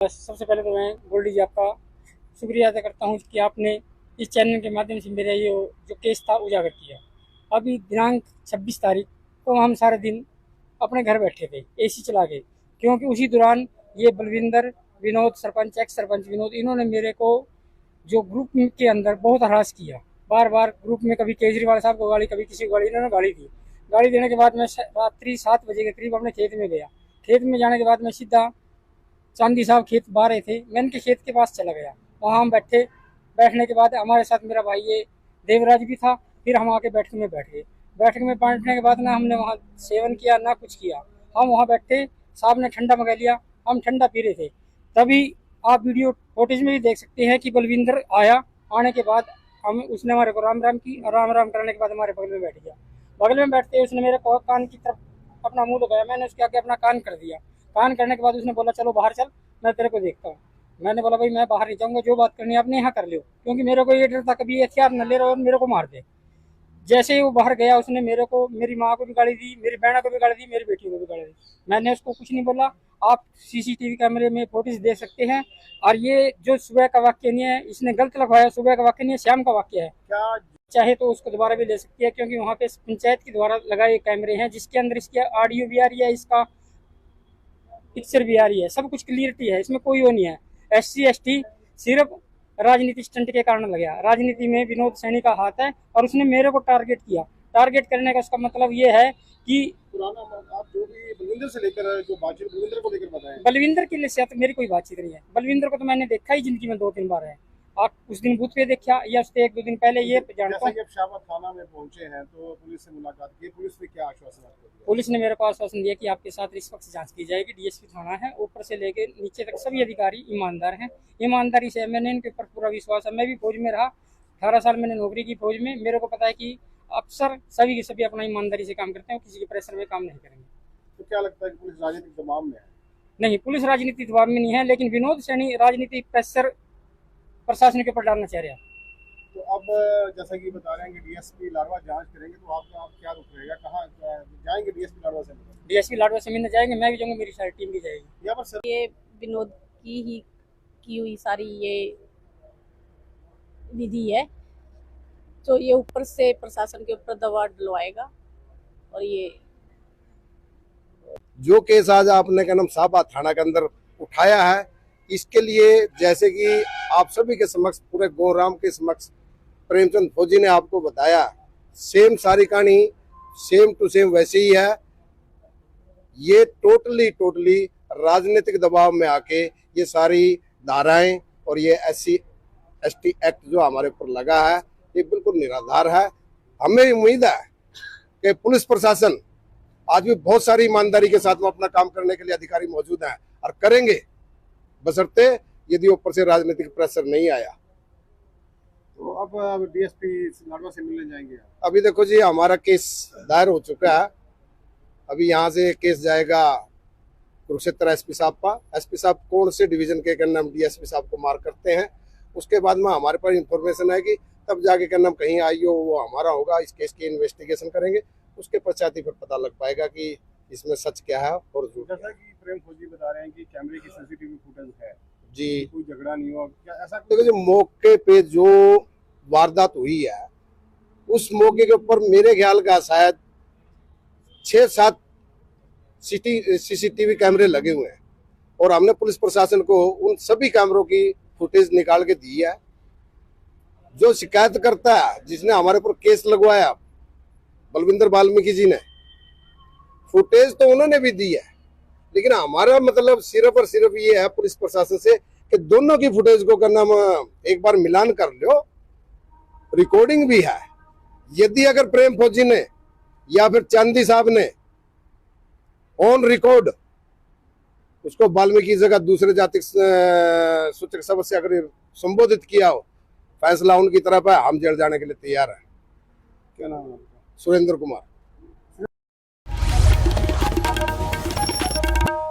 सबसे पहले तो मैं गोल्डी जी आपका शुक्रिया अदा करता हूँ कि आपने इस चैनल के माध्यम से मेरा ये जो केस था उजागर किया। अभी दिनांक 26 तारीख को हम सारे दिन अपने घर बैठे थे एसी चला के, क्योंकि उसी दौरान ये बलविंदर, विनोद सरपंच, एक्स सरपंच विनोद, इन्होंने मेरे को जो ग्रुप के अंदर बहुत हरास किया। बार बार ग्रुप में कभी केजरीवाल साहब को गाली, कभी किसी को गाली, इन्होंने गाली दी। गाली देने के बाद मैं रात्रि 7 बजे के करीब अपने खेत में गया। खेत में जाने के बाद मैं सीधा चांदी साहब खेत बा रहे थे, मैं उनके खेत के पास चला गया। वहाँ हम बैठे, बैठने के बाद हमारे साथ मेरा भाई ये देवराज भी था। फिर हम आके बैठक में बैठ गए। बैठक में बैठने के बाद ना हमने वहाँ सेवन किया ना कुछ किया। हम वहाँ बैठे, साहब ने ठंडा मंगा लिया, हम ठंडा पी रहे थे। तभी आप वीडियो फुटेज में भी देख सकते हैं कि बलविंदर आया। आने के बाद उसने हमारे को राम राम की, और राम राम करने के बाद हमारे बगल में बैठ गया। बगल में बैठते उसने मेरे को कान की तरफ अपना मुंह लगाया। मैंने उसके आगे अपना कान कर दिया। कान करने के बाद उसने बोला चलो बाहर चल, मैं तेरे को देखता हूँ। मैंने बोला भाई मैं बाहर नहीं जाऊँगा, जो बात करनी है आपने यहाँ कर लो, क्योंकि मेरे को ये डर था कभी हथियार न ले रहा और मेरे को मार दे। जैसे ही वो बाहर गया उसने मेरे को, मेरी माँ को भी गाली दी, मेरी बहना को भी गाली दी, मेरी बेटी को भी गाली दी। मैंने उसको कुछ नहीं बोला। आप सीसीटीवी कैमरे में फुटेज देख सकते हैं। और ये जो सुबह का वाक्य नहीं है, इसने गलत लगवाया। सुबह का वाक्य नहीं है, शाम का वाक्य है। क्या चाहे तो उसको दोबारा भी ले सकती है, क्योंकि वहाँ पे पंचायत के द्वारा लगाए कैमरे हैं, जिसके अंदर इसकी ऑडियो भी आ रही है, इसका पिक्चर भी आ रही है, सब कुछ क्लियरिटी है, इसमें कोई वो नहीं है। SC ST सिर्फ राजनीति स्टंट के कारण लगा। राजनीति में विनोद सैनी का हाथ है और उसने मेरे को टारगेट किया। टारगेट करने का उसका मतलब ये है कि पुराना आप जो भी बलविंदर से लेकर जो बातचीत बलविंदर को लेकर बताएं। बलविंदर के लिए तो मेरी कोई बातचीत नहीं है। बलविंदर को तो मैंने देखा ही जिंदगी में 2-3 बार है। आप उस दिन बूथ पे देखा या उससे 1-2 दिन पहले ये जानता हूँ। शाहबाद थाना में पहुंचे हैं तो पुलिस से मुलाकात की, पुलिस ने क्या आश्वासन दिया? पुलिस ने मेरे को आश्वासन दिया कि आपके साथ निष्पक्ष जांच की जाएगी। DSP थाना है, ऊपर से लेके नीचे तक सभी अधिकारी ईमानदार हैं। ईमानदारी से मैंने इनके ऊपर पूरा विश्वास है। मैं भी फौज में रहा, 18 साल मैंने नौकरी की फौज में। मेरे को पता है कि अफसर सभी के सभी अपना ईमानदारी से काम करते हैं, किसी के प्रेशर में काम नहीं करेंगे। तो क्या लगता है कि पुलिस राजनीतिक दबाव में है? नहीं, पुलिस राजनीतिक दबाव में नहीं है, लेकिन विनोद सैनी राजनीतिक प्रेशर प्रशासन के ऊपर डालना चाह रहा है। तो अब जैसा कि बता रहे हैं कि DSP लाडवा जांच करेंगे, तो आप क्या रुख रहेगा, कहाँ जाएंगे DSP लाडवा से? DSP लाडवा से मिलने जाएंगे, मैं भी जाऊंगा, मेरी सारी टीम भी जाएगी। यहाँ पर ये विनोद की हुई सारी ये विधि है, तो ये ऊपर से प्रशासन के ऊपर दबाव डलवाएगा। और ये जो केस आज आपने क्या नाम शाहबाद थाना के अंदर उठाया है, इसके लिए जैसे कि आप सभी के समक्ष, पूरे गोराम के समक्ष प्रेमचंद फौजी ने आपको बताया, सेम सारी कहानी सेम टू सेम वैसे ही है। ये टोटली राजनीतिक दबाव में आके ये सारी धाराएं और ये SC ST एक्ट जो हमारे ऊपर लगा है, ये बिल्कुल निराधार है। हमें उम्मीद है कि पुलिस प्रशासन आज भी बहुत सारी ईमानदारी के साथ में अपना काम करने के लिए अधिकारी मौजूद हैं और करेंगे, बशर्ते यदि ऊपर से राजनीतिक प्रेशर नहीं आया। तो अब DSP लाडवा से मिलने जाएंगे? अभी देखो जी, हमारा केस दायर हो चुका है। अभी यहाँ से केस जाएगा कुरुक्षेत्र SP साहब का। SP साहब कौन से डिवीजन के नाम DSP साहब को मार करते हैं, उसके बाद में हमारे पास इंफॉर्मेशन आएगी, तब जाके क्या नाम कहीं IO वो हमारा होगा, इस केस की इन्वेस्टिगेशन करेंगे, उसके पश्चात ही फिर पता लग पाएगा कि इसमें सच क्या है और झूठ। जैसा कि प्रेम फौजी बता रहे हैं कि कैमरे की CCTV फुटेज है जी, कोई झगड़ा नहीं हुआ, क्या ऐसा? देखो जी, मौके पे जो वारदात हुई है, उस मौके के ऊपर मेरे ख्याल का शायद 6-7 CCTV कैमरे लगे हुए हैं और हमने पुलिस प्रशासन को उन सभी कैमरों की फुटेज निकाल के दी है। जो शिकायत करता है, जिसने हमारे ऊपर केस लगवाया, बलविंदर वाल्मीकि जी ने, फुटेज तो उन्होंने भी दी है, लेकिन हमारा मतलब सिर्फ और सिर्फ ये है पुलिस प्रशासन से कि दोनों की फुटेज को करना एक बार मिलान कर लो, रिकॉर्डिंग भी है। यदि अगर प्रेम फौजी ने या फिर चांदी साहब ने ऑन रिकॉर्ड उसको वाल्मीकि जगह दूसरे जाति सूचक शब्द से अगर संबोधित किया हो, फैसला उनकी तरफ है, हम जेल जाने के लिए तैयार है। क्या नाम है? सुरेंद्र कुमार।